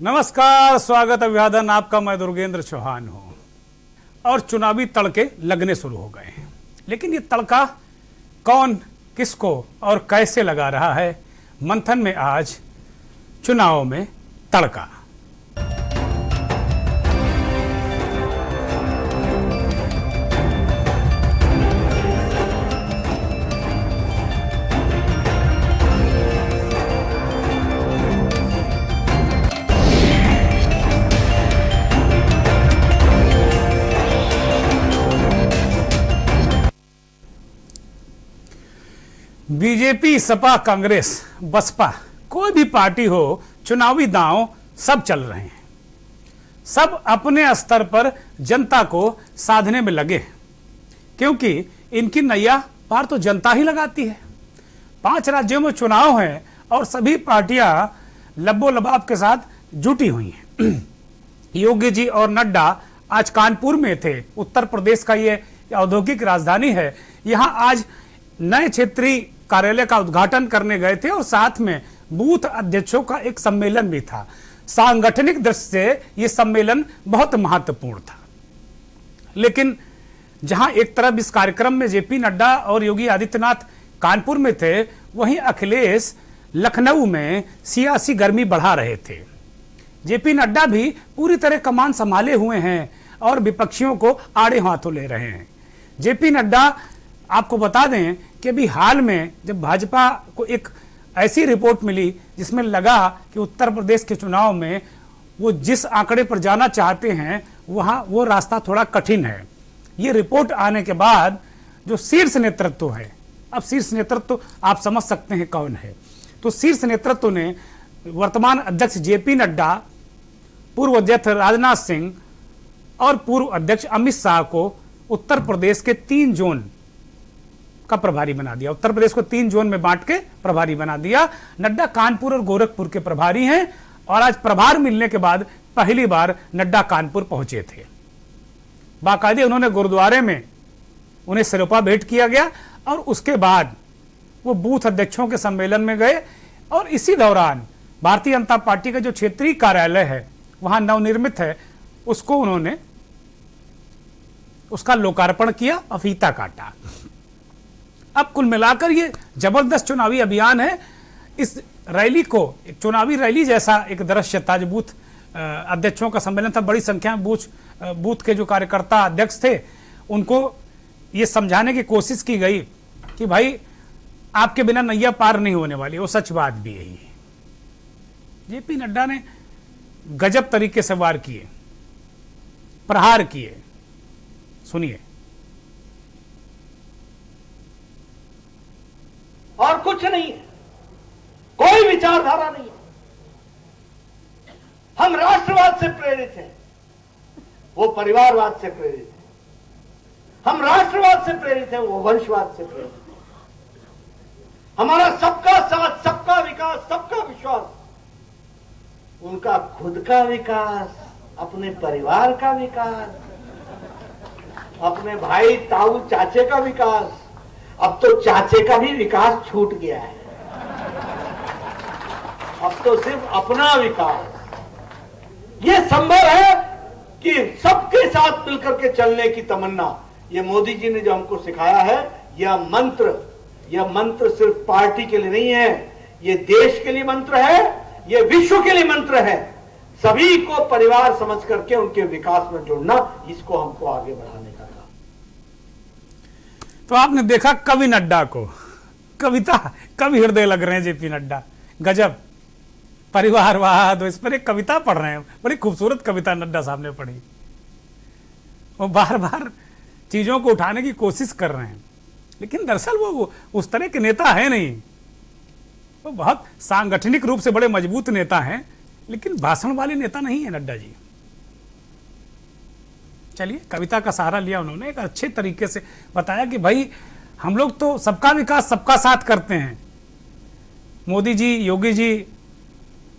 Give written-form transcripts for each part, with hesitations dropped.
नमस्कार, स्वागत अभिवादन आपका। मैं दुर्गेंद्र चौहान हूं और चुनावी तड़के लगने शुरू हो गए हैं। लेकिन ये तड़का कौन, किसको और कैसे लगा रहा है, मंथन में आज चुनाव में तड़का। बीजेपी, सपा, कांग्रेस, बसपा, कोई भी पार्टी हो, चुनावी दांव सब चल रहे हैं। सब अपने स्तर पर जनता को साधने में लगे हैं, क्योंकि इनकी नैया पार तो जनता ही लगाती है। 5 राज्यों में चुनाव है और सभी पार्टियां लब्बो लबाब के साथ जुटी हुई हैं। योगी जी और नड्डा आज कानपुर में थे। उत्तर प्रदेश का ये औद्योगिक राजधानी है। यहां आज नए क्षेत्रीय कार्यालय का उद्घाटन करने गए थे और साथ में बूथ अध्यक्षों का एक सम्मेलन भी था। सांगठनिक दृष्टि से यह सम्मेलन बहुत महत्वपूर्ण था। लेकिन जहां एक तरफ इस कार्यक्रम में जेपी नड्डा और योगी आदित्यनाथ कानपुर में थे, वहीं अखिलेश लखनऊ में सियासी गर्मी बढ़ा रहे थे। जेपी नड्डा भी पूरी तरह कमान संभाले हुए हैं और विपक्षियों को आड़े हाथों ले रहे हैं। जेपी नड्डा, आपको बता दें कि अभी हाल में जब भाजपा को एक ऐसी रिपोर्ट मिली जिसमें लगा कि उत्तर प्रदेश के चुनाव में वो जिस आंकड़े पर जाना चाहते हैं वहां वो रास्ता थोड़ा कठिन है। ये रिपोर्ट आने के बाद जो शीर्ष नेतृत्व है, अब शीर्ष नेतृत्व आप समझ सकते हैं कौन है। तो शीर्ष नेतृत्व ने वर्तमान अध्यक्ष जेपी नड्डा, पूर्व अध्यक्ष राजनाथ सिंह और पूर्व अध्यक्ष अमित शाह को उत्तर प्रदेश के 3 जोन का प्रभारी बना दिया। उत्तर प्रदेश को 3 जोन में बांट के प्रभारी बना दिया। नड्डा कानपुर और गोरखपुर के प्रभारी हैं और आज प्रभार मिलने के बाद पहली बार नड्डा कानपुर पहुंचे थे। बाकायदे उन्होंने गुरुद्वारे में उन्हें सिरोपा भेंट किया गया और उसके बाद वो बूथ अध्यक्षों के सम्मेलन में गए और इसी दौरान भारतीय जनता पार्टी का जो क्षेत्रीय कार्यालय है वहां नवनिर्मित है, उसको उन्होंने उसका लोकार्पण किया और फीता काटा। अब कुल मिलाकर ये जबरदस्त चुनावी अभियान है। इस रैली को एक चुनावी रैली जैसा एक दृश्य था। जो बूथ अध्यक्षों का सम्मेलन था, बड़ी संख्या में बूथ के जो कार्यकर्ता अध्यक्ष थे उनको ये समझाने की कोशिश की गई कि भाई आपके बिना नैया पार नहीं होने वाली। वो सच बात भी यही है। जेपी नड्डा ने गजब तरीके से वार किए, प्रहार किए। सुनिए। और कुछ नहीं है, कोई विचारधारा नहीं है। हम राष्ट्रवाद से प्रेरित हैं, वो परिवारवाद से प्रेरित है। हम राष्ट्रवाद से प्रेरित हैं, वो वंशवाद से प्रेरित है। हमारा सबका साथ, सबका विकास, सबका विश्वास, उनका खुद का विकास, अपने परिवार का विकास, अपने भाई ताऊ चाचे का विकास। अब तो चाचे का भी विकास छूट गया है। अब तो सिर्फ अपना विकास। यह संभव है कि सबके साथ मिलकर के चलने की तमन्ना, ये मोदी जी ने जो हमको सिखाया है, यह मंत्र सिर्फ पार्टी के लिए नहीं है, यह देश के लिए मंत्र है, यह विश्व के लिए मंत्र है। सभी को परिवार समझ करके उनके विकास में जोड़ना, इसको हमको आगे बढ़ाने का था। तो आपने देखा कवि नड्डा को, कवि हृदय लग रहे हैं जेपी नड्डा। गजब परिवारवाद, इस पर एक कविता पढ़ रहे हैं। बड़ी खूबसूरत कविता नड्डा साहब ने पढ़ी। वो बार बार चीजों को उठाने की कोशिश कर रहे हैं, लेकिन दरअसल वो उस तरह के नेता है नहीं। वो बहुत सांगठनिक रूप से बड़े मजबूत नेता हैं, लेकिन भाषण वाले नेता नहीं है नड्डा जी। चलिए, कविता का सहारा लिया उन्होंने, एक अच्छे तरीके से बताया कि भाई हम लोग तो सबका विकास सबका साथ करते हैं। मोदी जी, योगी जी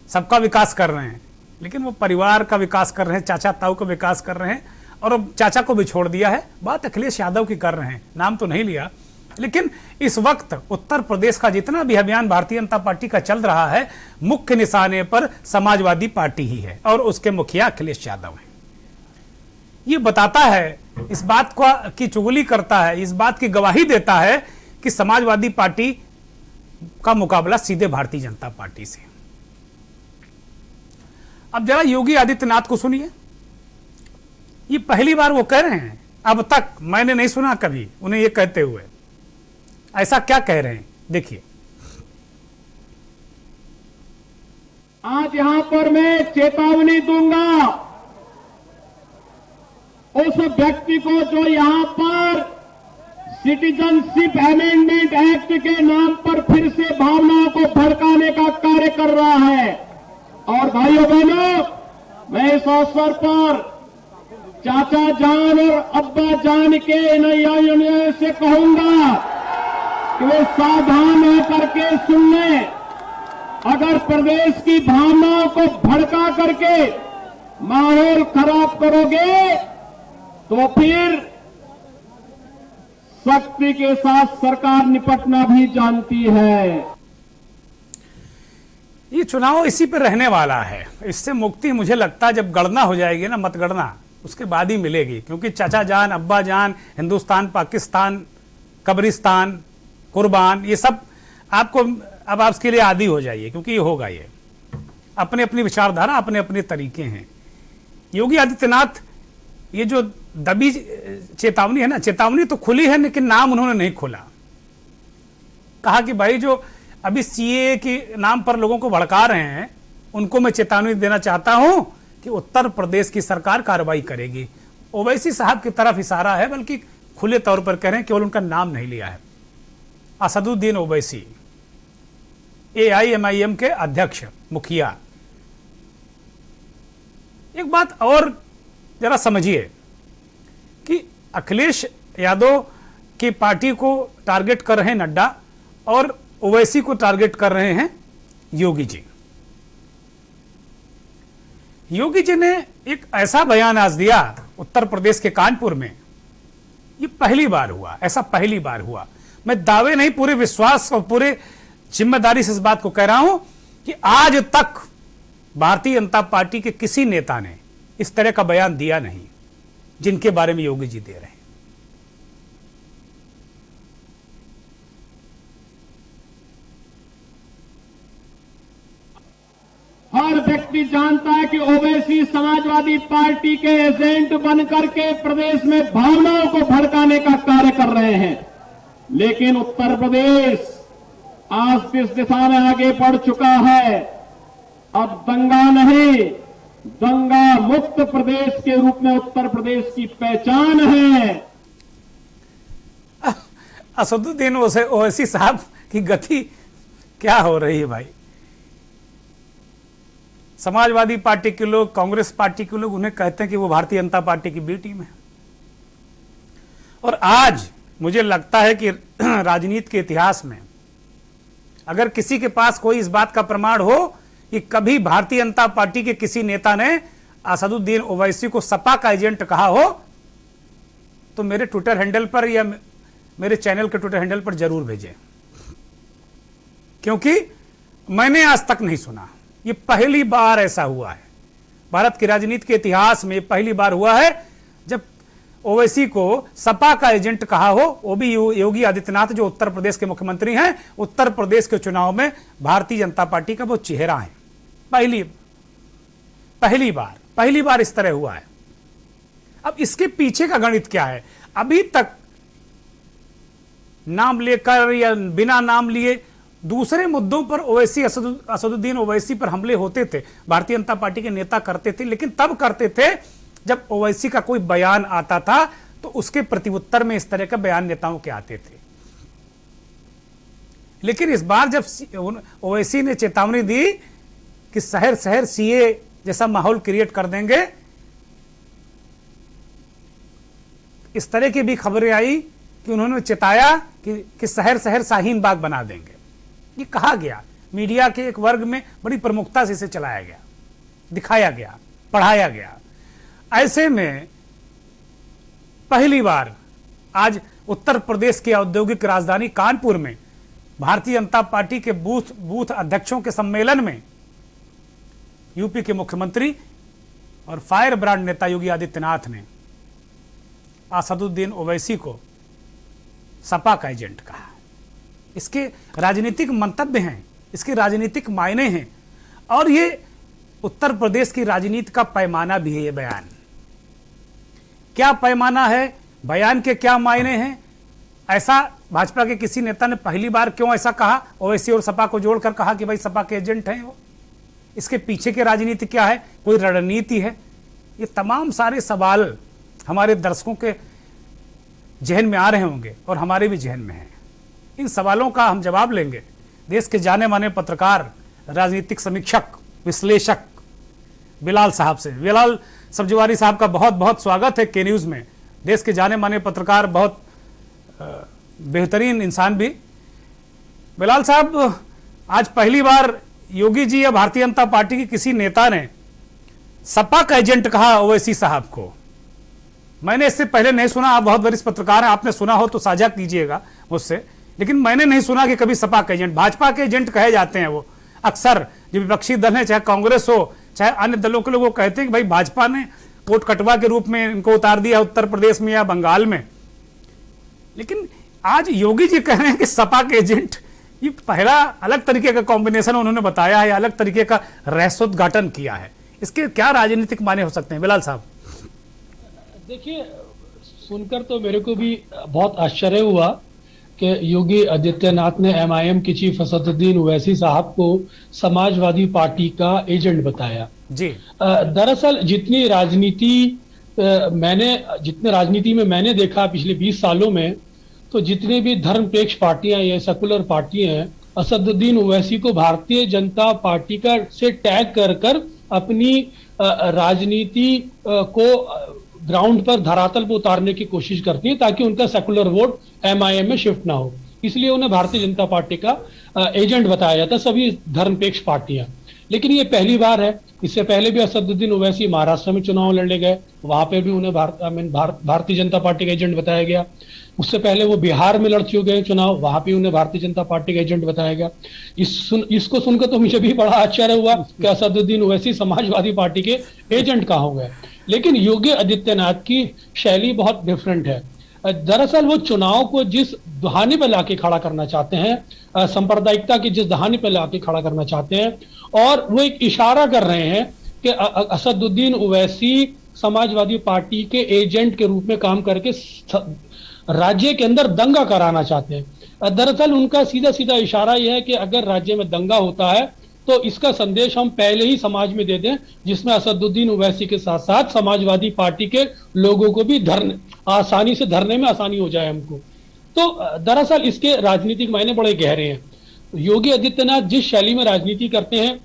सबका विकास कर रहे हैं, लेकिन वो परिवार का विकास कर रहे हैं, चाचा ताऊ का विकास कर रहे हैं और चाचा को भी छोड़ दिया है। बात अखिलेश यादव की कर रहे हैं, नाम तो नहीं लिया। लेकिन इस वक्त उत्तर प्रदेश का जितना भी अभियान भारतीय जनता पार्टी का चल रहा है, मुख्य निशाने पर समाजवादी पार्टी ही है और उसके मुखिया अखिलेश यादव हैं। ये बताता है, इस बात की चुगली करता है, इस बात की गवाही देता है कि समाजवादी पार्टी का मुकाबला सीधे भारतीय जनता पार्टी से। अब जरा योगी आदित्यनाथ को सुनिए। ये पहली बार वो कह रहे हैं, अब तक मैंने नहीं सुना कभी उन्हें ये कहते हुए। ऐसा क्या कह रहे हैं, देखिए। आज यहां पर मैं चेतावनी दूंगा उस व्यक्ति को जो यहां पर सिटीजनशिप अमेंडमेंट एक्ट के नाम पर फिर से भावनाओं को भड़काने का कार्य कर रहा है। और भाइयों बहनों, मैं इस अवसर पर चाचा जान और अब्बा जान के नैया से कहूंगा कि वे सावधान होकर के सुन लें। अगर प्रदेश की भावनाओं को भड़का करके माहौल खराब करोगे तो फिर शक्ति के साथ सरकार निपटना भी जानती है। ये चुनाव इसी पर रहने वाला है। इससे मुक्ति मुझे लगता है जब गणना हो जाएगी ना, मतगणना, उसके बाद ही मिलेगी। क्योंकि चाचा जान, अब्बा जान, हिंदुस्तान, पाकिस्तान, कब्रिस्तान, कुर्बान, ये सब आपको अब आप इसके लिए आदी हो जाइए, क्योंकि ये होगा। ये अपने अपनी विचारधारा, अपने अपने तरीके हैं। योगी आदित्यनाथ, ये जो दबी चेतावनी है ना, चेतावनी तो खुली है लेकिन नाम उन्होंने नहीं खोला। कहा कि भाई जो अभी सीए के नाम पर लोगों को भड़का रहे हैं, उनको मैं चेतावनी देना चाहता हूं कि उत्तर प्रदेश की सरकार कार्रवाई करेगी। ओवैसी साहब की तरफ इशारा है, बल्कि खुले तौर पर कह रहे हैं, केवल उनका नाम नहीं लिया है। असदुद्दीन ओवैसी, AIMIM के अध्यक्ष, मुखिया। एक बात और जरा समझिए कि अखिलेश यादव की पार्टी को टारगेट कर रहे हैं नड्डा और ओवैसी को टारगेट कर रहे हैं योगी जी। योगी जी ने एक ऐसा बयान आज दिया उत्तर प्रदेश के कानपुर में, ये पहली बार हुआ, ऐसा पहली बार हुआ। मैं दावे नहीं, पूरे विश्वास और पूरे जिम्मेदारी से इस बात को कह रहा हूं कि आज तक भारतीय जनता पार्टी के किसी नेता ने इस तरह का बयान दिया नहीं जिनके बारे में योगी जी दे रहे हैं। हर व्यक्ति जानता है कि ओवैसी समाजवादी पार्टी के एजेंट बनकर के प्रदेश में भावनाओं को भड़काने का कार्य कर रहे हैं। लेकिन उत्तर प्रदेश आज इस दिशा में आगे बढ़ चुका है। अब दंगा नहीं, दंगा मुक्त प्रदेश के रूप में उत्तर प्रदेश की पहचान है। असदुद्दीन ओवैसी साहब की गति क्या हो रही है भाई। समाजवादी पार्टी के लोग, कांग्रेस पार्टी के लोग उन्हें कहते हैं कि वो भारतीय जनता पार्टी की बी टीम है। और आज मुझे लगता है कि राजनीति के इतिहास में अगर किसी के पास कोई इस बात का प्रमाण हो कि कभी भारतीय जनता पार्टी के किसी नेता ने असदुद्दीन ओवैसी को सपा का एजेंट कहा हो, तो मेरे ट्विटर हैंडल पर या मेरे चैनल के ट्विटर हैंडल पर जरूर भेजें, क्योंकि मैंने आज तक नहीं सुना। ये पहली बार ऐसा हुआ है भारत की राजनीति के इतिहास में, पहली बार हुआ है जब ओवैसी को सपा का एजेंट कहा हो, वो भी योगी आदित्यनाथ जो उत्तर प्रदेश के मुख्यमंत्री हैं। उत्तर प्रदेश के चुनाव में भारतीय जनता पार्टी का वो चेहरा है। पहली बार इस तरह हुआ है। अब इसके पीछे का गणित क्या है? अभी तक नाम लेकर या बिना नाम लिए दूसरे मुद्दों पर ओवैसी, असदुद्दीन ओवैसी पर हमले होते थे, भारतीय जनता पार्टी के नेता करते थे, लेकिन तब करते थे जब ओवैसी का कोई बयान आता था तो उसके प्रत्युत्तर में इस तरह का बयान नेताओं के आते थे। लेकिन इस बार जब ओवैसी ने चेतावनी दी कि शहर शहर सीए जैसा माहौल क्रिएट कर देंगे, इस तरह की भी खबरें आई कि उन्होंने चेताया कि शहर शहर शाहीन बाग बना देंगे। ये कहा गया, मीडिया के एक वर्ग में बड़ी प्रमुखता से इसे चलाया गया, दिखाया गया, पढ़ाया गया। ऐसे में पहली बार आज उत्तर प्रदेश की औद्योगिक राजधानी कानपुर में भारतीय जनता पार्टी के बूथ अध्यक्षों के सम्मेलन में यूपी के मुख्यमंत्री और फायर ब्रांड नेता योगी आदित्यनाथ ने असदुद्दीन ओवैसी को सपा का एजेंट कहा। इसके राजनीतिक मंतव्य हैं, इसके राजनीतिक मायने हैं और ये उत्तर प्रदेश की राजनीति का पैमाना भी है। ये बयान क्या पैमाना है, बयान के क्या मायने हैं, ऐसा भाजपा के किसी नेता ने पहली बार क्यों ऐसा कहा, ओवैसी और सपा को जोड़कर कहा कि भाई सपा के एजेंट हैं वो, इसके पीछे की राजनीति क्या है, कोई रणनीति है? ये तमाम सारे सवाल हमारे दर्शकों के जहन में आ रहे होंगे और हमारे भी जहन में हैं। इन सवालों का हम जवाब लेंगे देश के जाने माने पत्रकार, राजनीतिक समीक्षक, विश्लेषक बिलाल साहब से। बिलाल सब्जवारी साहब का बहुत बहुत स्वागत है के न्यूज़ में। देश के जाने माने पत्रकार, बहुत बेहतरीन इंसान भी। बिलाल साहब, आज पहली बार योगी जी या भारतीय जनता पार्टी की किसी नेता ने सपा का एजेंट कहा ओवैसी साहब को। मैंने इससे पहले नहीं सुना, आप बहुत वरिष्ठ पत्रकार हैं, आपने सुना हो तो साझा कीजिएगा मुझसे, लेकिन मैंने नहीं सुना कि कभी सपा के एजेंट, भाजपा के एजेंट कहे जाते हैं वो अक्सर, जो विपक्षी दल है, चाहे कांग्रेस हो चाहे अन्य दलों के लोग, वो कहते हैं कि भाई भाजपा ने वोट कटवा के रूप में इनको उतार दिया उत्तर प्रदेश में या बंगाल में। लेकिन आज योगी जी कह रहे हैं कि सपा के एजेंट, ये पहला अलग तरीके का कॉम्बिनेशन उन्होंने बताया है, अलग तरीके का रहस्योद्घाटन किया है। इसके क्या राजनीतिक माने हो सकते हैं बिलाल साहब? देखिए, सुनकर तो मेरे को भी बहुत आश्चर्य हुआ कि योगी आदित्यनाथ ने एमआईएम के चीफ असदुद्दीन ओवैसी साहब को समाजवादी पार्टी का एजेंट बताया। जी, दरअसल जितनी राजनीति में मैंने देखा पिछले 20 सालों में, तो जितने भी धर्मनिरपेक्ष पार्टियां या सेकुलर पार्टियां हैं, असदुद्दीन ओवैसी को भारतीय जनता पार्टी का से टैग कर अपनी राजनीति को ग्राउंड पर, धरातल पर उतारने की कोशिश करती है ताकि उनका सेकुलर वोट एमआईएम में शिफ्ट ना हो। इसलिए उन्हें भारतीय जनता पार्टी का एजेंट बताया जाता है, सभी धर्मनिरपेक्ष पार्टियां। लेकिन ये पहली बार है। इससे पहले भी असदुद्दीन ओवैसी महाराष्ट्र में चुनाव लड़ने गए, वहां पे भी उन्हें भारतीय जनता पार्टी का एजेंट बताया गया। उससे पहले वो बिहार में लड़ चुके हैं चुनाव, वहां भी उन्हें भारतीय जनता पार्टी का एजेंट बताया गया। इसको सुनकर तो मुझे भी बड़ा आश्चर्य हुआ कि असदुद्दीन ओवैसी समाजवादी पार्टी के एजेंट कहाँ हो गए। लेकिन योगी आदित्यनाथ की शैली बहुत डिफरेंट है। दरअसल वो चुनाव को जिस दहाने पर लाके खड़ा करना चाहते हैं, सांप्रदायिकता की जिस दहाने पर लाके खड़ा करना चाहते हैं, और वो एक इशारा कर रहे हैं कि असदुद्दीन ओवैसी समाजवादी पार्टी के एजेंट के रूप में काम करके राज्य के अंदर दंगा कराना चाहते हैं। दरअसल उनका सीधा सीधा इशारा यह है कि अगर राज्य में दंगा होता है तो इसका संदेश हम पहले ही समाज में दे दें, जिसमें असदुद्दीन ओवैसी के साथ साथ समाजवादी पार्टी के लोगों को भी आसानी से धरने में आसानी हो जाए हमको। तो दरअसल इसके राजनीतिक मायने बड़े गहरे हैं। योगी आदित्यनाथ जिस शैली में राजनीति करते हैं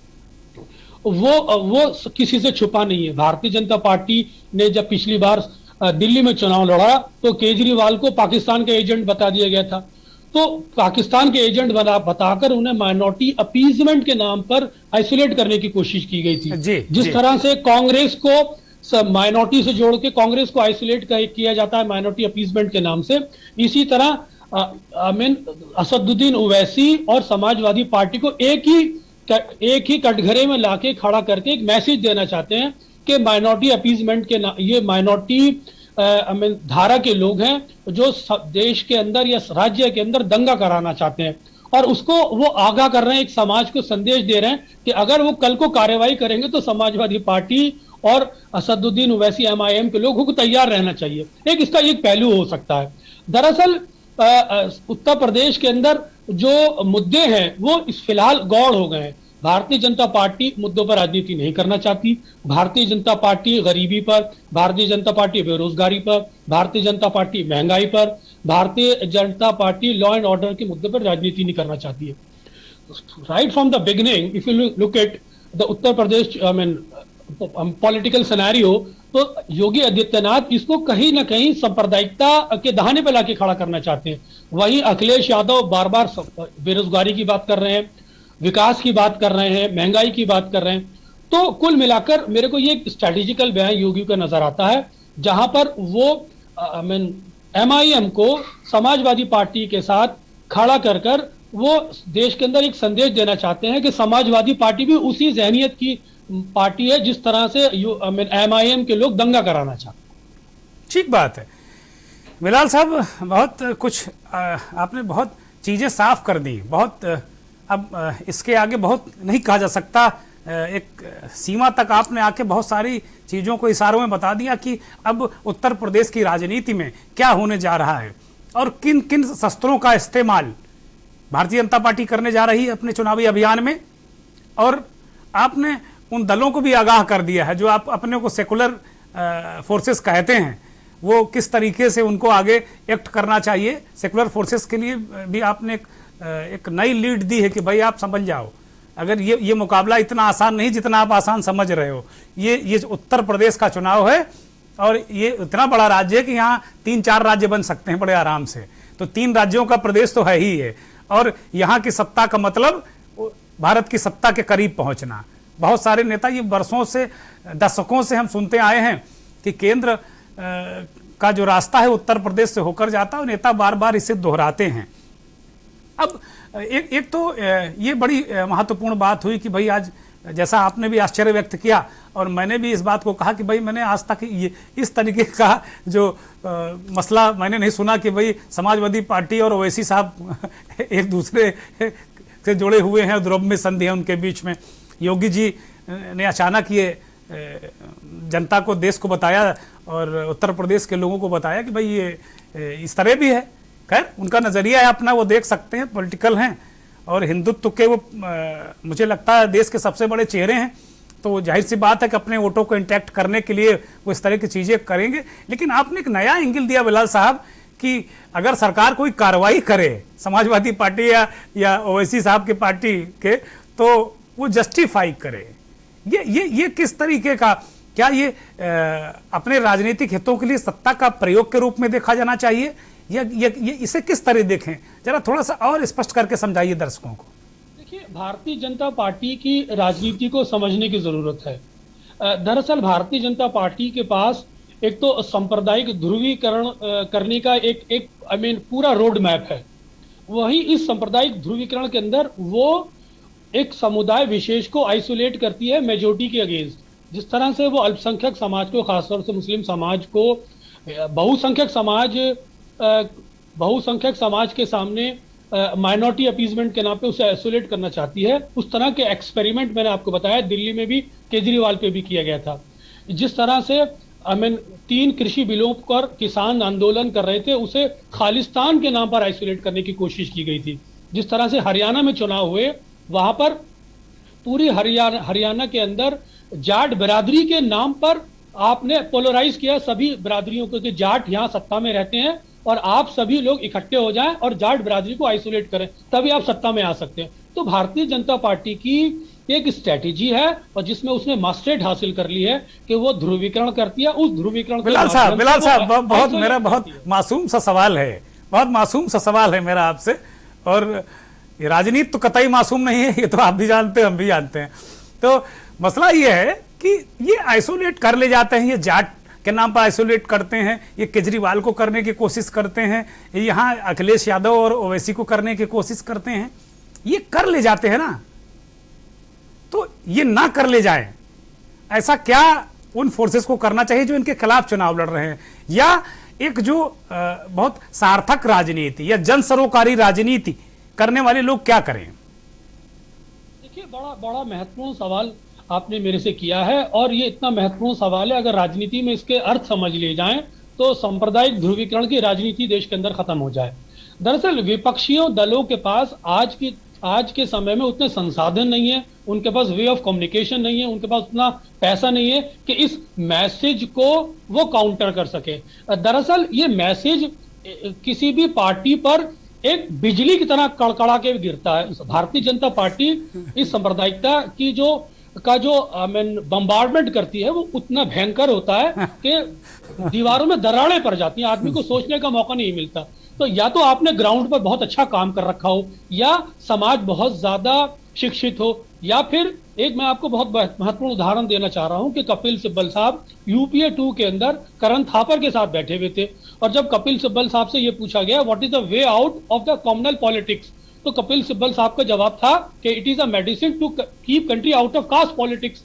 वो किसी से छुपा नहीं है। भारतीय जनता पार्टी ने जब पिछली बार दिल्ली में चुनाव लड़ा तो केजरीवाल को पाकिस्तान का एजेंट बता दिया गया था। तो पाकिस्तान के एजेंट बताकर उन्हें माइनॉरिटी अपीजमेंट के नाम पर आइसोलेट करने की कोशिश की गई थी। जिस तरह से कांग्रेस को माइनॉरिटी से जोड़ के कांग्रेस को आइसोलेट कया जाता है माइनॉरिटी अपीजमेंट के नाम से, इसी तरह असदुद्दीन ओवैसी और समाजवादी पार्टी को एक ही कटघरे में लाके खड़ा करके एक मैसेज देना चाहते हैं कि माइनॉरिटी अपीजमेंट के ये माइनॉरिटी धारा के लोग हैं जो देश के अंदर या राज्य के अंदर दंगा कराना चाहते हैं, और उसको वो आगाह कर रहे हैं, एक समाज को संदेश दे रहे हैं कि अगर वो कल को कार्रवाई करेंगे तो समाजवादी पार्टी और असदुद्दीन ओवैसी एमआईएम के लोगों को तैयार रहना चाहिए। इसका एक पहलू हो सकता है। दरअसल उत्तर प्रदेश के अंदर जो मुद्दे हैं वो फिलहाल गौड़ हो गए हैं। भारतीय जनता पार्टी मुद्दों पर राजनीति नहीं करना चाहती। भारतीय जनता पार्टी गरीबी पर, भारतीय जनता पार्टी बेरोजगारी पर, भारतीय जनता पार्टी महंगाई पर, Bharatiya Janata party law and order के मुद्दे पर राजनीति नहीं करना चाहती है। Right from the beginning, if you look at the Uttar Pradesh political scenario, तो योगी आदित्यनाथ इसको कहीं ना कहीं सांप्रदायिकता के दहाने पर लाके खड़ा करना चाहते हैं। वहीं अखिलेश यादव बार बार बेरोजगारी की बात कर रहे हैं, विकास की बात कर रहे हैं, महंगाई की बात कर रहे हैं। तो कुल मिलाकर मेरे को ये स्ट्रैटेजिकल बयान योगी का नजर आता है, जहां पर वो एमआईएम को समाजवादी पार्टी के साथ खड़ा कर कर वो देश के अंदर एक संदेश देना चाहते हैं कि समाजवादी पार्टी भी उसी जहनियत की पार्टी है जिस तरह से एमआईएम के लोग दंगा कराना चाहते हैं। ठीक बात है बिलाल साहब, बहुत कुछ आपने बहुत चीज़ें साफ कर दी। बहुत अब इसके आगे बहुत नहीं कहा जा सकता। एक सीमा तक आपने आके बहुत सारी चीज़ों को इशारों में बता दिया कि अब उत्तर प्रदेश की राजनीति में क्या होने जा रहा है और किन किन शस्त्रों का इस्तेमाल भारतीय जनता पार्टी करने जा रही है अपने चुनावी अभियान में। और आपने उन दलों को भी आगाह कर दिया है जो आप अपने को सेकुलर फोर्सेस कहते हैं, वो किस तरीके से उनको आगे एक्ट करना चाहिए। सेकुलर फोर्सेस के लिए भी आपने एक नई लीड दी है कि भाई आप समझ जाओ, अगर ये मुकाबला इतना आसान नहीं जितना आप आसान समझ रहे हो। ये उत्तर प्रदेश का चुनाव है और ये इतना बड़ा राज्य है कि यहाँ 3-4 राज्य बन सकते हैं बड़े आराम से। तो 3 राज्यों का प्रदेश तो है ही है और यहाँ की सत्ता का मतलब भारत की सत्ता के करीब पहुँचना। बहुत सारे नेता ये वर्षों से दशकों से हम सुनते आए हैं कि केंद्र का जो रास्ता है उत्तर प्रदेश से होकर जाता है और नेता बार बार इसे दोहराते हैं। अब एक तो ये बड़ी महत्वपूर्ण बात हुई कि भाई आज जैसा आपने भी आश्चर्य व्यक्त किया और मैंने भी इस बात को कहा कि भाई मैंने आज तक ये इस तरीके का जो मसला मैंने नहीं सुना कि भाई समाजवादी पार्टी और ओवैसी साहब एक दूसरे से जुड़े हुए हैं, द्रव्य संधि है उनके बीच में। योगी जी ने अचानक ये जनता को, देश को बताया और उत्तर प्रदेश के लोगों को बताया कि भाई ये इस तरह भी है। खैर उनका नज़रिया है अपना, वो देख सकते हैं, पॉलिटिकल हैं और हिंदुत्व के वो मुझे लगता है देश के सबसे बड़े चेहरे हैं। तो जाहिर सी बात है कि अपने वोटों को इंटैक्ट करने के लिए वो इस तरह की चीज़ें करेंगे। लेकिन आपने एक नया एंगल दिया बिलाल साहब कि अगर सरकार कोई कार्रवाई करे समाजवादी पार्टी या ओवैसी साहब की पार्टी के, तो वो जस्टिफाई करे। ये किस तरीके का, क्या ये अपने राजनीतिक हितों के लिए सत्ता का प्रयोग के रूप में देखा जाना चाहिए या ये इसे किस तरह देखें? जरा थोड़ा सा और स्पष्ट करके समझाइए दर्शकों को। देखिए, भारतीय जनता पार्टी की राजनीति को समझने की जरूरत है। दरअसल भारतीय जनता पार्टी के पास एक तो सांप्रदायिक ध्रुवीकरण करने का एक पूरा रोड मैप है। वही इस सांप्रदायिक ध्रुवीकरण के अंदर वो एक समुदाय विशेष को आइसोलेट करती है मेजोरिटी के अगेंस्ट। जिस तरह से वो अल्पसंख्यक समाज को, खासतौर से मुस्लिम समाज को, बहुसंख्यक समाज के सामने माइनॉरिटी अपीजमेंट के नाम पे उसे आइसोलेट करना चाहती है। उस तरह के एक्सपेरिमेंट मैंने आपको बताया दिल्ली में भी केजरीवाल पे भी किया गया था। जिस तरह से 3 कृषि बिलों पर किसान आंदोलन कर रहे थे, उसे खालिस्तान के नाम पर आइसोलेट करने की कोशिश की गई थी। जिस तरह से हरियाणा में चुनाव हुए, वहां पर पूरी हरियाणा के अंदर जाट बिरादरी के नाम पर आपने पोलराइज किया सभी बिरादरियों को कि जाट यहाँ सत्ता में रहते हैं और आप सभी लोग इकट्ठे हो जाएं और जाट बिरादरी को आइसोलेट करें, तभी आप सत्ता में आ सकते हैं। तो भारतीय जनता पार्टी की एक स्ट्रेटेजी है और जिसमें उसने मास्टरेट हासिल कर ली है कि वो ध्रुवीकरण करती है। उस ध्रुवीकरण बिलाल साहब बहुत मेरा बहुत मासूम सा सवाल है, बहुत मासूम सा सवाल है मेरा आपसे। और ये राजनीति तो कतई मासूम नहीं है, ये तो आप भी जानते हैं, हम भी जानते हैं। तो मसला ये है कि ये आइसोलेट कर ले जाते हैं, ये जाट के नाम पर आइसोलेट करते हैं, ये केजरीवाल को करने की कोशिश करते हैं, यहाँ अखिलेश यादव और ओवैसी को करने की कोशिश करते हैं। ये कर ले जाते हैं ना, तो ये ना कर ले जाए, ऐसा क्या उन फोर्सेस को करना चाहिए जो इनके खिलाफ चुनाव लड़ रहे हैं? या एक जो बहुत सार्थक राजनीति या जन सरोकारी राजनीति करने वाले लोग क्या करें? देखिए, बड़ा महत्वपूर्ण सवाल आपने मेरे से किया है और ये इतना महत्वपूर्ण सवाल है, अगर राजनीति में इसके अर्थ समझ लिए जाएं तो सांप्रदायिक ध्रुवीकरण की राजनीति देश के अंदर खत्म हो जाए। दरअसल विपक्षियों दलों के पास आज के समय में उतने संसाधन नहीं है, उनके पास वे ऑफ कम्युनिकेशन नहीं है, उनके पास उतना पैसा नहीं है कि इस मैसेज को वो काउंटर कर सके। दरअसल ये मैसेज किसी भी पार्टी पर एक बिजली की तरह कड़कड़ा के गिरता है। भारतीय जनता पार्टी इस सांप्रदायिकता की जो बम्बार्डमेंट करती है वो उतना भयंकर होता है कि दीवारों में दरारें पड़ जाती हैं, आदमी को सोचने का मौका नहीं मिलता। तो या तो आपने ग्राउंड पर बहुत अच्छा काम कर रखा हो, या समाज बहुत ज्यादा शिक्षित हो, या फिर एक मैं आपको बहुत महत्वपूर्ण उदाहरण देना चाह रहा हूं कि कपिल सिब्बल साहब यूपीए 2 के अंदर करण थापर के साथ बैठे हुए थे, और जब कपिल सिब्बल साहब से ये पूछा गया what is the way out of the communal politics, तो कपिल सिब्बल साहब का जवाब था कि it is a medicine to keep country out of caste politics.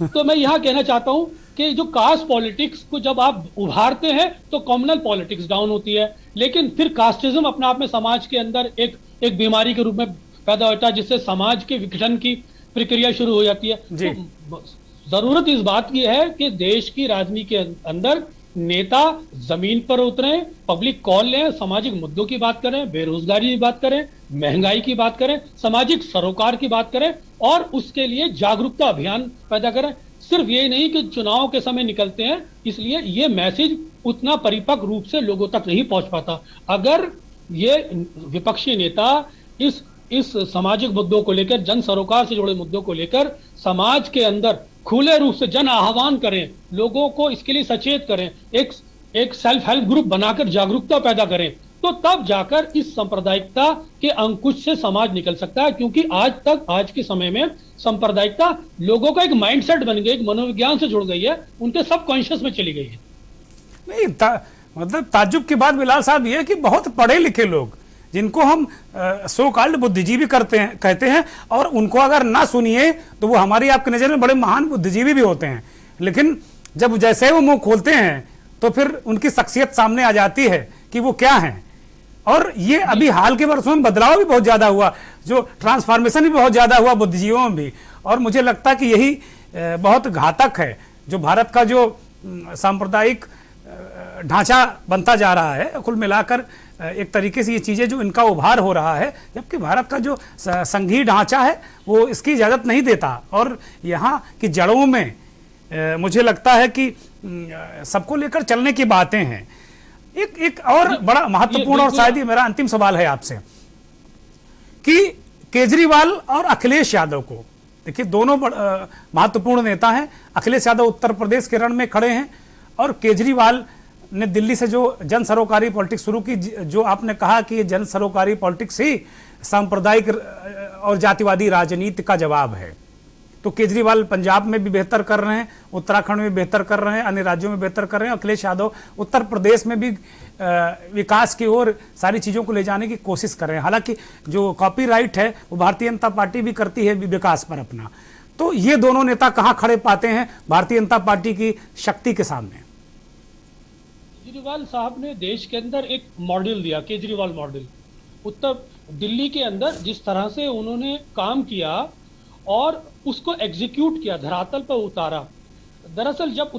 तो मैं यहां कहना चाहता हूं कि जो कास्ट पॉलिटिक्स को जब आप उभारते हैं तो कॉमनल पॉलिटिक्स डाउन होती है, लेकिन फिर कास्टिज्म अपने आप में समाज के अंदर एक बीमारी के रूप में पैदा होता है, जिससे समाज के विघटन की प्रक्रिया शुरू हो जाती है। तो जरूरत इस बात की है कि देश की राजनीति के अंदर नेता जमीन पर उतरे, पब्लिक कॉल लें, सामाजिक मुद्दों की बात करें, बेरोजगारी की बात करें, महंगाई की बात करें, सामाजिक सरोकार की बात करें, और उसके लिए जागरूकता अभियान पैदा करें। सिर्फ ये नहीं कि चुनाव के समय निकलते हैं इसलिए ये मैसेज उतना परिपक्व रूप से लोगों तक नहीं पहुंच पाता। अगर ये विपक्षी नेता इस सामाजिक मुद्दों को लेकर, जन सरोकार से जुड़े मुद्दों को लेकर समाज के अंदर खुले रूप से जन आह्वान करें, लोगों को इसके लिए सचेत करें, एक सेल्फ हेल्प ग्रुप बनाकर जागरूकता पैदा करें, तो तब जाकर इस सांप्रदायिकता के अंकुश से समाज निकल सकता है। क्योंकि आज के समय में सांप्रदायिकता लोगों का एक माइंडसेट बन गई, एक मनोविज्ञान से जुड़ गई है, उनके सबकॉन्शियस में चली गई है। नहीं मतलब ताज्जुब की बात बिलाल साहब ये है कि बहुत पढ़े लिखे लोग जिनको हम सो कॉल्ड बुद्धिजीवी कहते हैं, और उनको अगर ना सुनिए तो वो हमारी आपकी नज़र में बड़े महान बुद्धिजीवी भी होते हैं, लेकिन जब जैसे वो मुंह खोलते हैं तो फिर उनकी शख्सियत सामने आ जाती है कि वो क्या हैं। और ये अभी हाल के वर्षों में बदलाव भी बहुत ज़्यादा हुआ, जो ट्रांसफॉर्मेशन भी बहुत ज़्यादा हुआ बुद्धिजीवियों में भी, और मुझे लगता है कि यही बहुत घातक है जो भारत का जो सांप्रदायिक ढांचा बनता जा रहा है। कुल मिलाकर एक तरीके से ये चीज़ें जो इनका उभार हो रहा है, जबकि भारत का जो संघीय ढांचा है वो इसकी इजाज़त नहीं देता, और यहाँ की जड़ों में मुझे लगता है कि सबको लेकर चलने की बातें हैं। एक और बड़ा महत्वपूर्ण, और शायद ये मेरा अंतिम सवाल है आपसे, कि केजरीवाल और अखिलेश यादव को देखिए, दोनों महत्वपूर्ण नेता हैं। अखिलेश यादव उत्तर प्रदेश के रण में खड़े हैं, और केजरीवाल ने दिल्ली से जो जन सरोकारी पॉलिटिक्स शुरू की, जो आपने कहा कि ये जन सरोकारी पॉलिटिक्स ही सांप्रदायिक और जातिवादी राजनीति का जवाब है। तो केजरीवाल पंजाब में भी बेहतर कर रहे हैं, उत्तराखंड में बेहतर कर रहे हैं, अन्य राज्यों में बेहतर कर रहे हैं। अखिलेश यादव उत्तर प्रदेश में भी विकास की ओर सारी चीज़ों को ले जाने की कोशिश कर रहे हैं। हालांकि जो कॉपीराइट है वो भारतीय जनता पार्टी भी करती है विकास पर अपना। तो ये दोनों नेता कहाँ खड़े पाते हैं भारतीय जनता पार्टी की शक्ति के सामने? केजरीवाल साहब ने देश के अंदर एक मॉडल दिया, केजरीवाल मॉडल। उत्तर दिल्ली के अंदर जिस तरह से उन्होंने काम किया और उसको एग्जीक्यूट किया, धरातल पर उतारा। दरअसल जब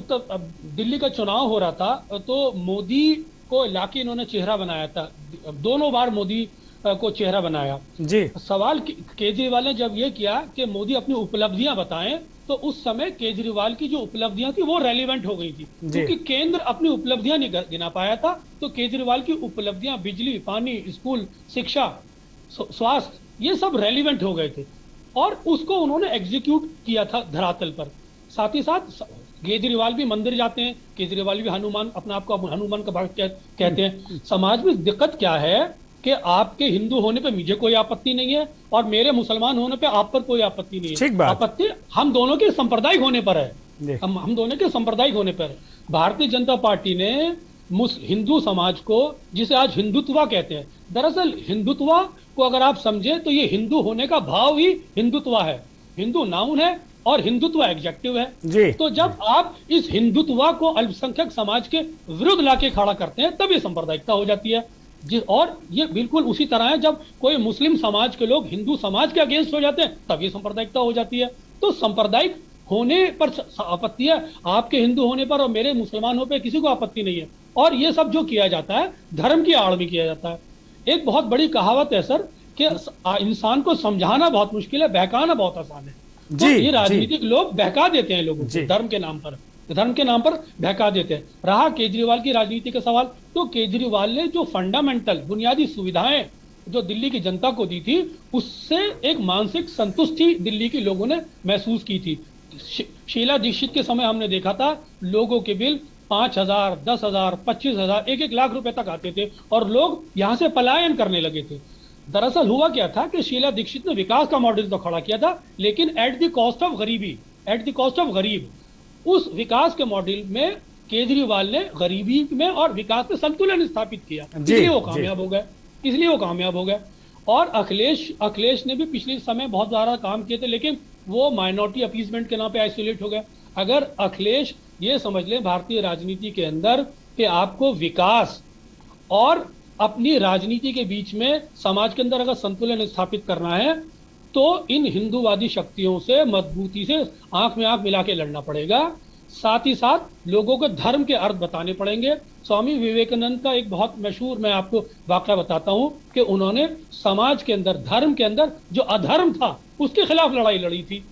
दिल्ली का चुनाव हो रहा था तो मोदी को लाके इन्होंने चेहरा बनाया था, दोनों बार मोदी को चेहरा बनाया जी। सवाल केजरीवाल ने जब ये किया कि मोदी अपनी उपलब्धियां बताएं, तो उस समय केजरीवाल की जो उपलब्धियां थी वो रेलिवेंट हो गई थी, क्योंकि केंद्र अपनी उपलब्धियां नहीं गिना पाया था। तो केजरीवाल की उपलब्धियां बिजली, पानी, स्कूल, शिक्षा, स्वास्थ्य, ये सब रेलिवेंट हो गए थे, और उसको उन्होंने एग्जीक्यूट किया था धरातल पर। साथ ही साथ केजरीवाल भी मंदिर जाते हैं, केजरीवाल भी हनुमान, अपने आप को हनुमान का भक्त कहते हैं। समाज में दिक्कत क्या है कि आपके हिंदू होने पे मुझे कोई आपत्ति नहीं है, और मेरे मुसलमान होने पे आप पर कोई आपत्ति नहीं है। आपत्ति हम दोनों के सांप्रदायिक होने पर है, हम दोनों के सांप्रदायिक होने पर है। भारतीय जनता पार्टी ने हिंदू समाज को, जिसे आज हिंदुत्व कहते हैं, दरअसल हिंदुत्व को अगर आप समझे तो ये हिंदू होने का भाव ही हिंदुत्व है। हिंदू नाउन है और हिंदुत्व एडजेक्टिव है जी। तो जब आप इस हिंदुत्व को अल्पसंख्यक समाज के विरुद्ध लाके खड़ा करते हैं तब ये सांप्रदायिकता हो जाती है। और ये बिल्कुल उसी तरह है जब कोई मुस्लिम समाज के लोग हिंदू समाज के अगेंस्ट हो जाते हैं तब ये सांप्रदायिकता हो जाती है। तो सांप्रदायिक होने पर आपत्ति है, आपके हिंदू होने पर और मेरे मुसलमान होने पर किसी को आपत्ति नहीं है। और ये सब जो किया जाता है धर्म की आड़ में किया जाता है। एक बहुत बड़ी कहावत है सर कि इंसान को समझाना बहुत मुश्किल है, बहकाना बहुत आसान है। तो ये राजनीतिक लोग बहका देते हैं लोगों को, धर्म के नाम पर बहका देते हैं। रहा केजरीवाल की राजनीति का सवाल, तो केजरीवाल ने जो फंडामेंटल बुनियादी सुविधाएं जो दिल्ली की जनता को दी थी, उससे एक मानसिक संतुष्टि दिल्ली के लोगों ने महसूस की थी। शीला दीक्षित के समय हमने देखा था लोगों के बिल 5,000, 10,000, 25,000, 1-1 लाख रुपए तक आते थे और लोग यहां से पलायन करने लगे थे। दरअसल हुआ क्या था कि शीला दीक्षित ने विकास का मॉडल तो खड़ा किया था, लेकिन एट द कॉस्ट ऑफ गरीबी, एट द कॉस्ट ऑफ गरीब। उस विकास के मॉडल में केजरीवाल ने गरीबी में और विकास में संतुलन स्थापित किया, इसलिए वो कामयाब हो गए, इसलिए वो कामयाब हो गए। और अखिलेश ने भी पिछले समय बहुत ज्यादा काम किए थे, लेकिन वो माइनॉरिटी अपीसमेंट के नाम पे आइसोलेट हो गए। अगर अखिलेश ये समझ लें भारतीय राजनीति के अंदर कि आपको विकास और अपनी राजनीति के बीच में समाज के अंदर अगर संतुलन स्थापित करना है, तो इन हिंदूवादी शक्तियों से मजबूती से आंख में आंख मिला के लड़ना पड़ेगा। साथ ही साथ लोगों को धर्म के अर्थ बताने पड़ेंगे। स्वामी विवेकानंद का एक बहुत मशहूर मैं आपको वाकया बताता हूं कि उन्होंने समाज के अंदर, धर्म के अंदर जो अधर्म था उसके खिलाफ लड़ाई लड़ी थी,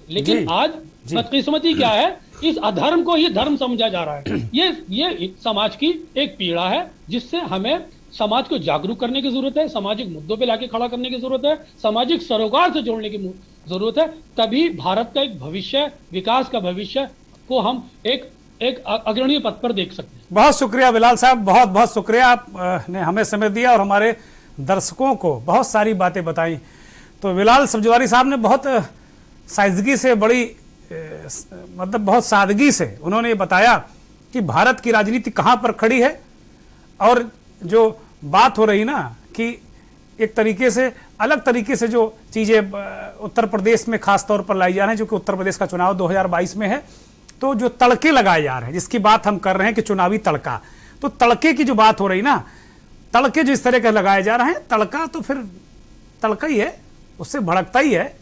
लेकिन आज बदकिस्मती क्या है, इस अधर्म को ही धर्म समझा जा रहा है। ये समाज की एक पीड़ा है जिससे हमें समाज को जागरूक करने की जरूरत है, सामाजिक मुद्दों पे लाके खड़ा करने की जरूरत है, सामाजिक सरोकार से जोड़ने की जरूरत है। तभी भारत का एक भविष्य, विकास का भविष्य को हम एक अग्रणी पथ पर देख सकते हैं। बहुत शुक्रिया बिलाल साहब, बहुत बहुत शुक्रिया, आपने हमें समय दिया और हमारे दर्शकों को बहुत सारी बातें बताई। तो बिलाल सब्जवारी साहब ने बहुत साइजगी से, बड़ी मतलब बहुत सादगी से उन्होंने बताया कि भारत की राजनीति कहाँ पर खड़ी है। और जो बात हो रही ना कि एक तरीके से, अलग तरीके से जो चीज़ें उत्तर प्रदेश में खास तौर पर लाई जा रही हैं, जो कि उत्तर प्रदेश का चुनाव 2022 में है, तो जो तड़के लगाए जा रहे हैं, जिसकी बात हम कर रहे हैं कि चुनावी तड़का, तो तड़के की जो बात हो रही ना, तड़के जो इस तरह के लगाए जा रहे हैं, तड़का तो फिर तड़का ही है, उससे भड़कता ही है।